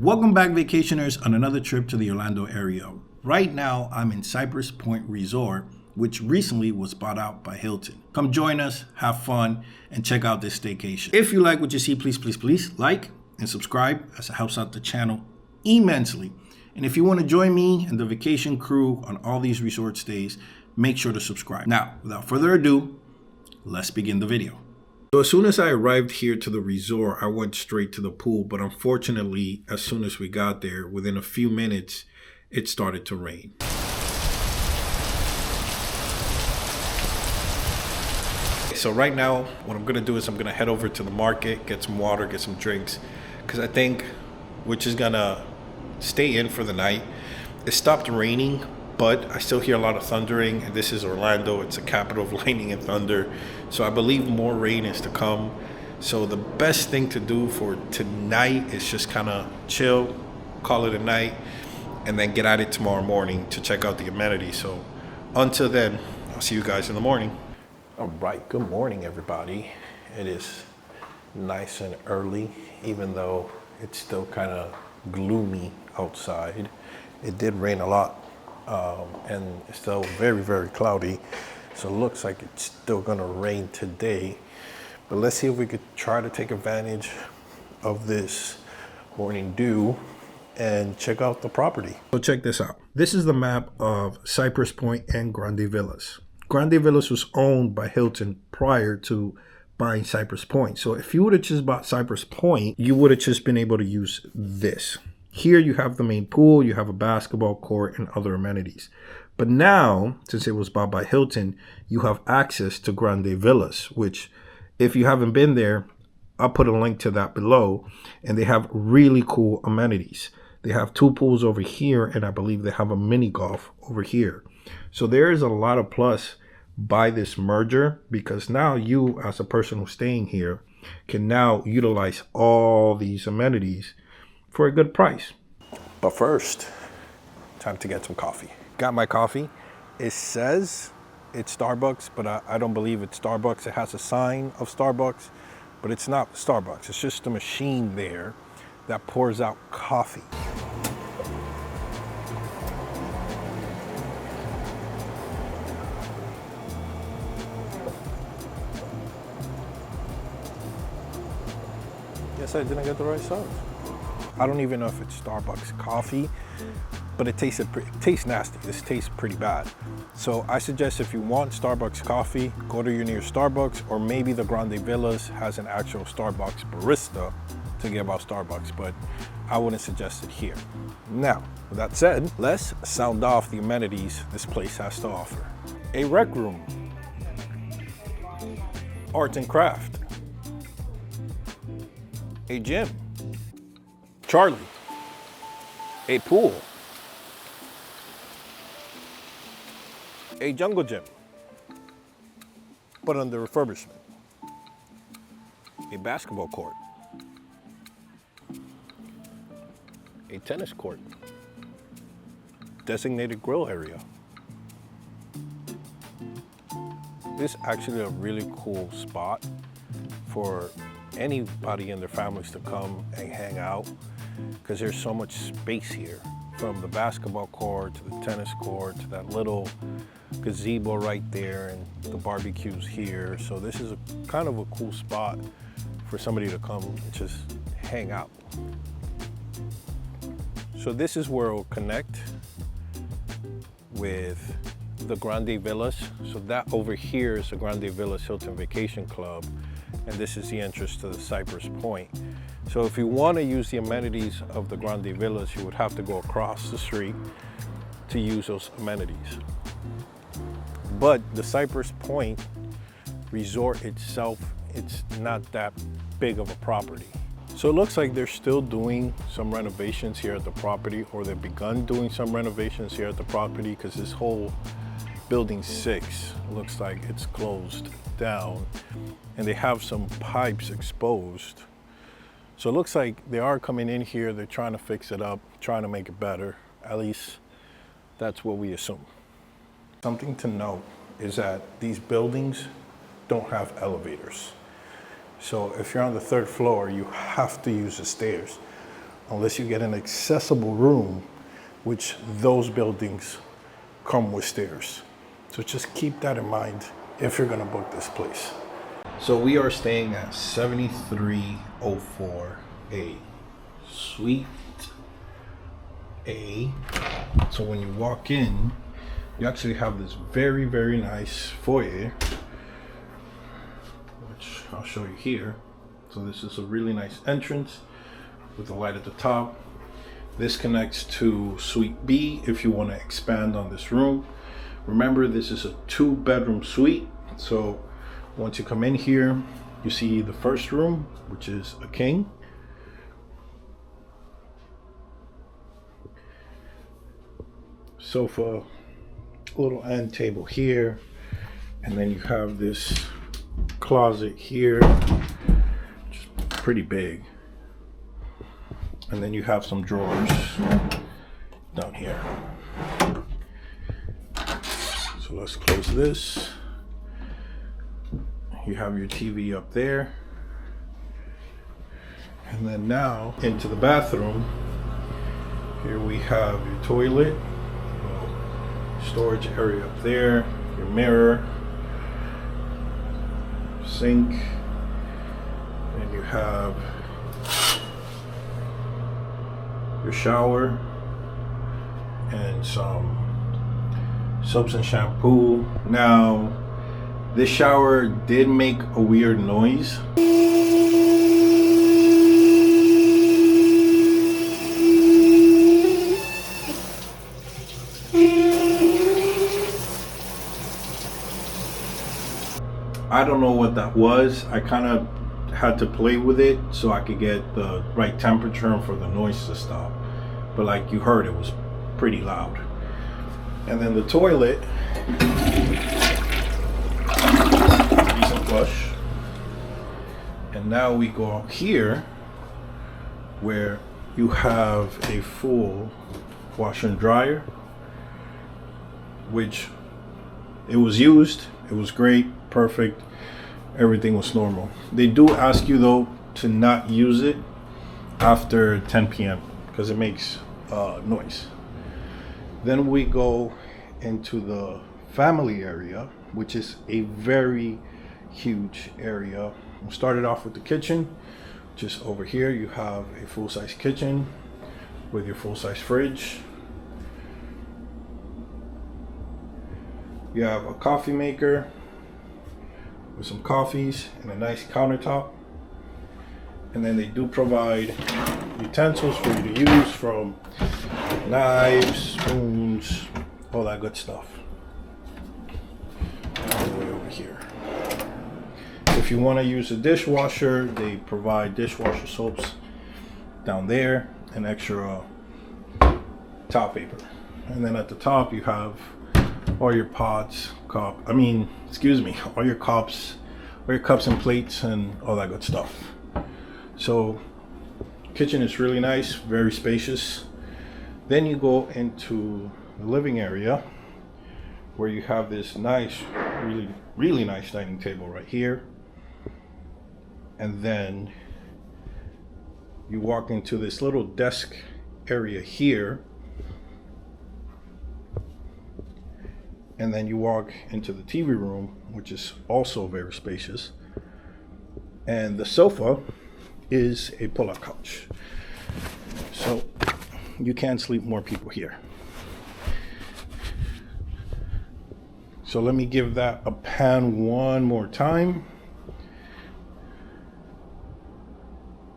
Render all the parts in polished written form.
Welcome back, vacationers, on another trip to the Orlando area. Right now, I'm in Cypress Point Resort, which recently was bought out by Hilton. Come join us, have fun, and check out this staycation. If you like what you see, please like and subscribe, as it helps out the channel immensely. And if you want to join me and the vacation crew on all these resort stays, make sure to subscribe. Now, without further ado, let's begin the video. So as soon as I arrived here to the resort, I went straight to the pool, but unfortunately, as soon as we got there, within a few minutes, it started to rain. So right now, what I'm gonna do is I'm gonna head over to the market, get some water, get some drinks, because I think we're just gonna stay in for the night. It stopped raining, but I still hear a lot of thundering, and this is Orlando. It's the capital of lightning and thunder. So I believe more rain is to come. So the best thing to do for tonight is just kind of chill, call it a night, and then get at it tomorrow morning to check out the amenities. So until then, I'll see you guys in the morning. All right, good morning, everybody. It is nice and early, even though it's still kind of gloomy outside. It did rain a lot. And it's still very, very cloudy. So it looks like it's still gonna rain today. But let's see if we could try to take advantage of this morning dew and check out the property. So check this out. This is the map of Cypress Point and Grande Villas. Grande Villas was owned by Hilton prior to buying Cypress Point. So if you would have just bought Cypress Point, you would have just been able to use this. Here you have the main pool, you have a basketball court and other amenities. But now, since it was bought by Hilton, you have access to Grande Villas, which if you haven't been there, I'll put a link to that below. And they have really cool amenities. They have two pools over here, and I believe they have a mini golf over here. So there is a lot of plus by this merger, because now you, as a person who's staying here, can now utilize all these amenities for a good price. But first, time to get some coffee. Got my coffee. It says it's Starbucks, but I don't believe it's Starbucks. It has a sign of Starbucks, but it's not Starbucks. It's just a machine there that pours out coffee. Guess I didn't get the right size. I don't even know if it's Starbucks coffee, but it tastes nasty. This tastes pretty bad. So I suggest if you want Starbucks coffee, go to your nearest Starbucks, or maybe the Grande Villas has an actual Starbucks barista to give out Starbucks, but I wouldn't suggest it here. Now, with that said, let's sound off the amenities this place has to offer. A rec room, arts and craft, a gym, Charlie, a pool, a jungle gym, but under refurbishment, a basketball court, a tennis court, designated grill area. This is actually a really cool spot for anybody and their families to come and hang out, because there's so much space here, from the basketball court to the tennis court to that little gazebo right there, and the barbecues here. So this is kind of a cool spot for somebody to come and just hang out. So this is where it'll connect with the Grande Villas. So that over here is the Grande Villas Hilton Vacation Club, and this is the entrance to the Cypress Point. So if you want to use the amenities of the Grande Villas, you would have to go across the street to use those amenities. But the Cypress Point resort itself, it's not that big of a property. So it looks like they're still doing some renovations here at the property, or they've begun doing some renovations here at the property, because this whole building 6 looks like it's closed down, and they have some pipes exposed. So it looks like they are coming in here, they're trying to fix it up, trying to make it better. At least that's what we assume. Something to note is that these buildings don't have elevators. So if you're on the 3rd floor, you have to use the stairs. unless you get an accessible room, which those buildings come with stairs. So just keep that in mind if you're gonna book this place. So we are staying at 7304A, Suite A. So when you walk in, you actually have this very, very nice foyer, which I'll show you here. So this is a really nice entrance with the light at the top. This connects to Suite B if you want to expand on this room. Remember, this is a 2-bedroom suite. So once you come in here, you see the first room, which is a king. Sofa, little end table here, and then you have this closet here, which is pretty big. And then you have some drawers down here. So let's close this. You have your TV up there. And then now into the bathroom. Here we have your toilet, storage area up there, your mirror, sink, and you have your shower and some soaps and shampoo. Now, this shower did make a weird noise. I don't know what that was. I kind of had to play with it so I could get the right temperature and for the noise to stop. But like you heard, it was pretty loud. And then the toilet, decent flush. And now we go out here where you have a full washer and dryer, which it was used. It was great, perfect. Everything was normal. They do ask you though to not use it after 10 p.m. because it makes noise. Then we go into the family area, which is a very huge area. We started off with the kitchen. Just over here you have a full-size kitchen with your full-size fridge. You have a coffee maker with some coffees and a nice countertop. And then they do provide utensils for you to use, from knives, spoons, all that good stuff. All the way over here. If you want to use a dishwasher, they provide dishwasher soaps down there and extra top paper. And then at the top you have all your pots, all your cups, all your cups and plates and all that good stuff. So kitchen is really nice, very spacious. Then you go into the living area where you have this nice, really nice dining table right here. And then you walk into this little desk area here. And then you walk into the TV room, which is also very spacious. And the sofa is a pull-out couch. So you can sleep more people here. So let me give that a pan one more time,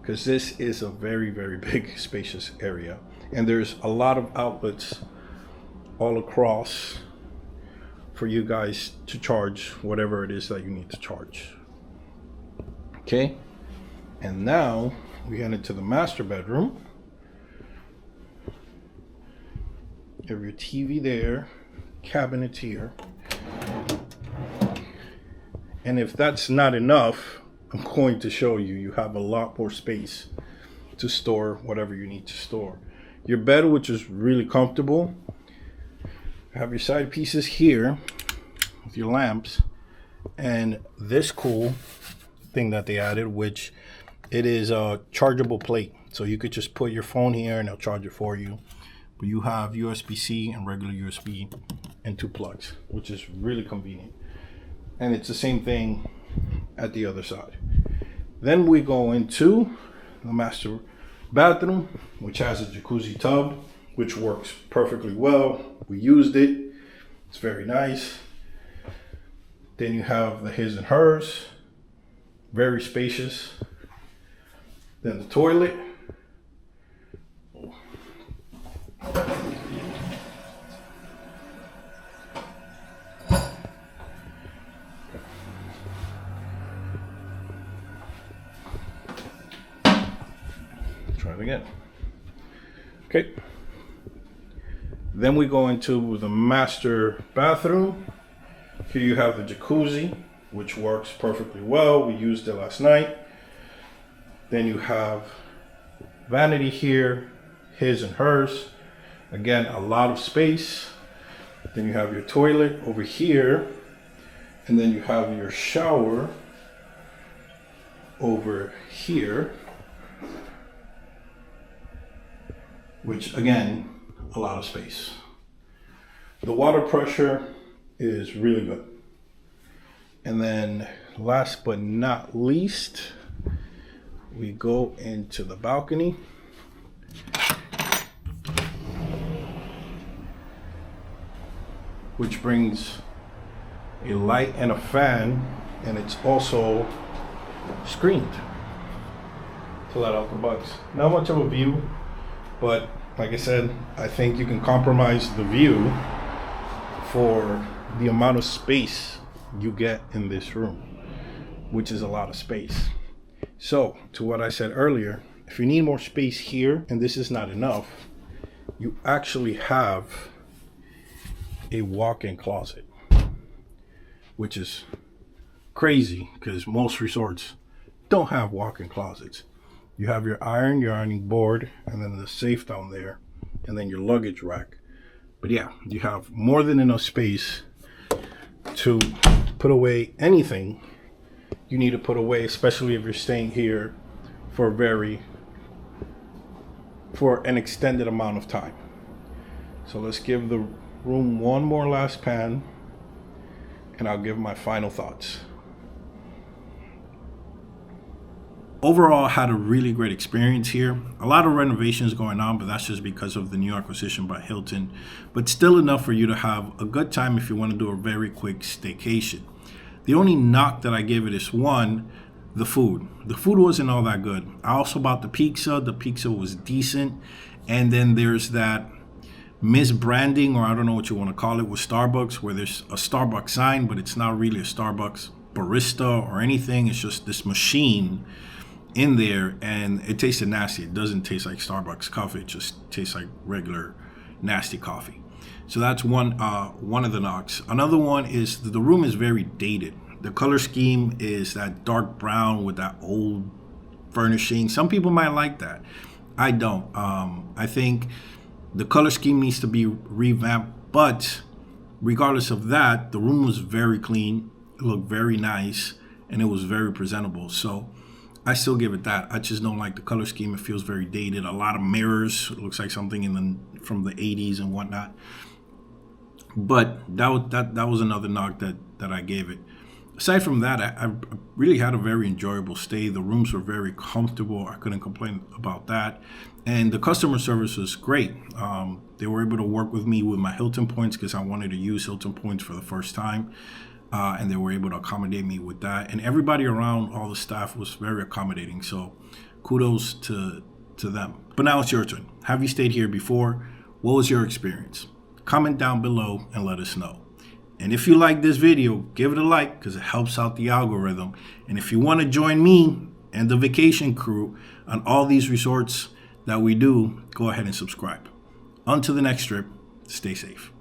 because this is a very, very big, spacious area. And there's a lot of outlets all across for you guys to charge whatever it is that you need to charge. Okay, and now we head into the master bedroom. You have your TV there, cabinets here. And if that's not enough, I'm going to show you, you have a lot more space to store whatever you need to store. Your bed, which is really comfortable. Have your side pieces here with your lamps, and this cool thing that they added, which it is a chargeable plate. So you could just put your phone here and they'll charge it for you. But you have USB-C and regular USB and 2 plugs, which is really convenient. And it's the same thing at the other side. Then we go into the master bathroom, which has a jacuzzi tub, which works perfectly well. We used it. It's very nice. Then you have the his and hers, very spacious. Then the toilet. Try it again. Okay. Then we go into the master bathroom. Here you have the jacuzzi, which works perfectly well. We used it last night. Then you have vanity here, his and hers. Again, a lot of space. Then you have your toilet over here. And then you have your shower over here. Which again, a lot of space. The water pressure is really good. And then last but not least, we go into the balcony. Which brings a light and a fan, and it's also screened to let out the bugs. Not much of a view, but like I said, I think you can compromise the view for the amount of space you get in this room, which is a lot of space. So, to what I said earlier, if you need more space here and this is not enough, you actually have a walk-in closet, which is crazy because most resorts don't have walk-in closets. You have your ironing board, and then the safe down there, and then your luggage rack. But yeah, you have more than enough space to put away anything you need to put away, especially if you're staying here for an extended amount of time. So let's give the room one more last pan, and I'll give my final thoughts. Overall, I had a really great experience here. A lot of renovations going on, but that's just because of the new acquisition by Hilton. But still enough for you to have a good time if you want to do a very quick staycation. The only knock that I give it is one, the food. The food wasn't all that good. I also bought the pizza. The pizza was decent. And then there's that misbranding, or I don't know what you want to call it, with Starbucks, where there's a Starbucks sign, but it's not really a Starbucks barista or anything. It's just this machine in there, and it tasted nasty. It doesn't taste like Starbucks coffee. It just tastes like regular nasty coffee. So that's one of the knocks. Another one is the room is very dated. The color scheme is that dark brown with that old furnishing. Some people might like that. I don't. I think the color scheme needs to be revamped, but regardless of that, the room was very clean. It looked very nice, and it was very presentable. So I still give it that. I just don't like the color scheme. It feels very dated. A lot of mirrors. It looks like something from the 80s and whatnot. But that was another knock that I gave it. Aside from that, I really had a very enjoyable stay. The rooms were very comfortable. I couldn't complain about that. And the customer service was great. They were able to work with me with my Hilton points because I wanted to use Hilton points for the first time. And they were able to accommodate me with that. And everybody around, all the staff, was very accommodating. So kudos to them. But now it's your turn. Have you stayed here before? What was your experience? Comment down below and let us know. And if you like this video, give it a like because it helps out the algorithm. And if you want to join me and the vacation crew on all these resorts that we do, go ahead and subscribe. Until the next trip, stay safe.